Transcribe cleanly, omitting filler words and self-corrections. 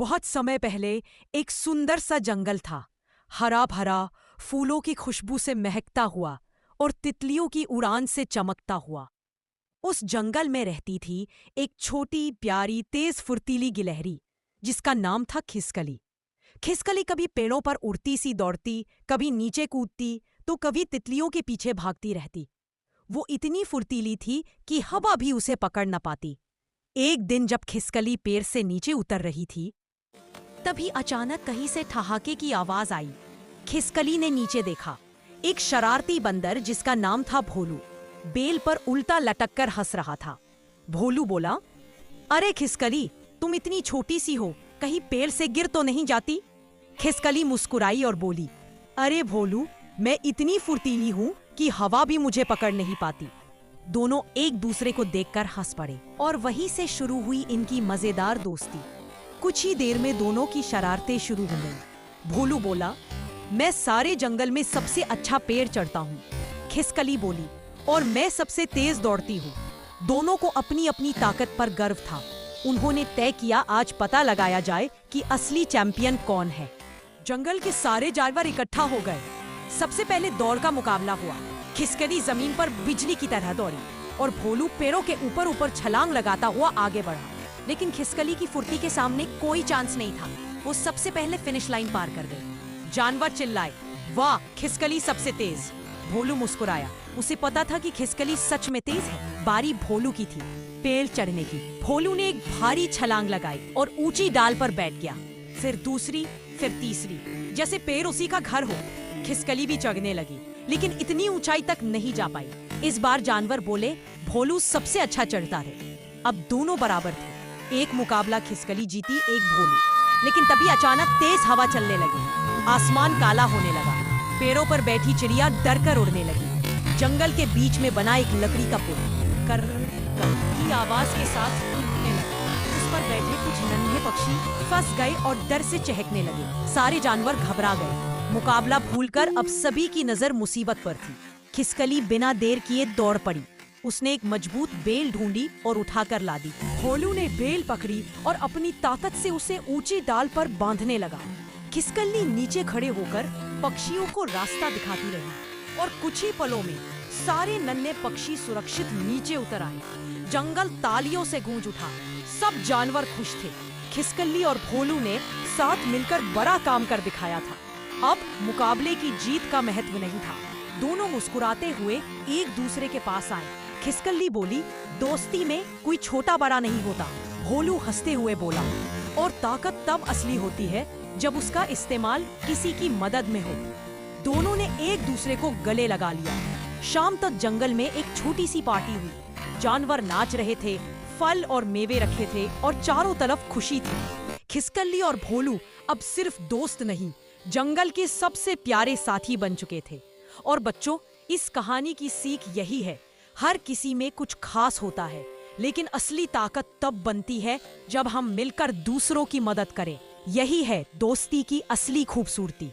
बहुत समय पहले एक सुंदर सा जंगल था, हरा भरा, फूलों की खुशबू से महकता हुआ और तितलियों की उड़ान से चमकता हुआ। उस जंगल में रहती थी एक छोटी प्यारी तेज फुर्तीली गिलहरी, जिसका नाम था खिसकली। खिसकली कभी पेड़ों पर उड़ती सी दौड़ती, कभी नीचे कूदती, तो कभी तितलियों के पीछे भागती रहती। वो इतनी फुर्तीली थी कि हवा भी उसे पकड़ न पाती। एक दिन जब खिसकली पेड़ से नीचे उतर रही थी, तभी अचानक कहीं से ठहाके की आवाज आई। खिसकली ने नीचे देखा। एक शरारती बंदर जिसका नाम था भोलू बेल पर उल्टा लटक कर हंस रहा था। भोलू बोला, अरे खिसकली, तुम इतनी छोटी सी हो, कहीं पेड़ से गिर तो नहीं जाती? खिसकली मुस्कुराई और बोली, अरे भोलू, मैं इतनी फुर्तीली हूँ कि हवा भी मुझे पकड़ नहीं पाती। दोनों एक दूसरे को देखकर हंस पड़े और वहीं से शुरू हुई इनकी मजेदार दोस्ती। कुछ ही देर में दोनों की शरारतें शुरू हो गईं। भोलू बोला, मैं सारे जंगल में सबसे अच्छा पेड़ चढ़ता हूँ। खिसकली बोली, और मैं सबसे तेज दौड़ती हूँ। दोनों को अपनी अपनी ताकत पर गर्व था। उन्होंने तय किया आज पता लगाया जाए कि असली चैंपियन कौन है। जंगल के सारे जानवर इकट्ठा हो गए। सबसे पहले दौड़ का मुकाबला हुआ। खिसकली जमीन पर बिजली की तरह दौड़ी और भोलू पेड़ों के ऊपर ऊपर छलांग लगाता हुआ आगे बढ़ा। लेकिन खिसकली की फुर्ती के सामने कोई चांस नहीं था। वो सबसे पहले फिनिश लाइन पार कर गई। जानवर चिल्लाए, वाह, खिसकली सबसे तेज। भोलू मुस्कुराया। उसे पता था कि खिसकली सच में तेज है। बारी भोलू की थी, पेड़ चढ़ने की। भोलू ने एक भारी छलांग लगाई और ऊंची डाल पर बैठ गया। फिर दूसरी, फिर तीसरी, जैसे पेड़ उसी का घर हो। खिसकली भी चढ़ने लगी, लेकिन इतनी ऊंचाई तक नहीं जा पाई। इस बार जानवर बोले, भोलू सबसे अच्छा चढ़ता है। अब दोनों बराबर थे। एक मुकाबला खिसकली जीती, एक भोलू। लेकिन तभी अचानक तेज हवा चलने लगी। आसमान काला होने लगा। पेड़ों पर बैठी चिड़िया डरकर उड़ने लगी। जंगल के बीच में बना एक लकड़ी का पुल कर की आवाज के साथ टूटने लगा। उस पर बैठे कुछ नन्हे पक्षी फंस गए और डर से चहकने लगे। सारे जानवर घबरा गए। मुकाबला भूलकर अब सभी की नजर मुसीबत पर थी। खिसकली बिना देर किए दौड़ पड़ी। उसने एक मजबूत बेल ढूंढी और उठाकर ला दी। भोलू ने बेल पकड़ी और अपनी ताकत से उसे ऊंची डाल पर बांधने लगा। खिसकली नीचे खड़े होकर पक्षियों को रास्ता दिखाती रही और कुछ ही पलों में सारे नन्हे पक्षी सुरक्षित नीचे उतर आए। जंगल तालियों से गूंज उठा। सब जानवर खुश थे। खिसकली और भोलू ने साथ मिलकर बड़ा काम कर दिखाया था। अब मुकाबले की जीत का महत्व नहीं था। दोनों मुस्कुराते हुए एक दूसरे के पास आए। खिसकली बोली, दोस्ती में कोई छोटा बड़ा नहीं होता। भोलू हंसते हुए बोला, और ताकत तब असली होती है जब उसका इस्तेमाल किसी की मदद में हो। दोनों ने एक दूसरे को गले लगा लिया। शाम तक जंगल में एक छोटी सी पार्टी हुई। जानवर नाच रहे थे, फल और मेवे रखे थे और चारों तरफ खुशी थी। खिसकली और भोलू अब सिर्फ दोस्त नहीं, जंगल के सबसे प्यारे साथी बन चुके थे। और बच्चों, इस कहानी की सीख यही है, हर किसी में कुछ खास होता है, लेकिन असली ताकत तब बनती है जब हम मिलकर दूसरों की मदद करें। यही है दोस्ती की असली खूबसूरती।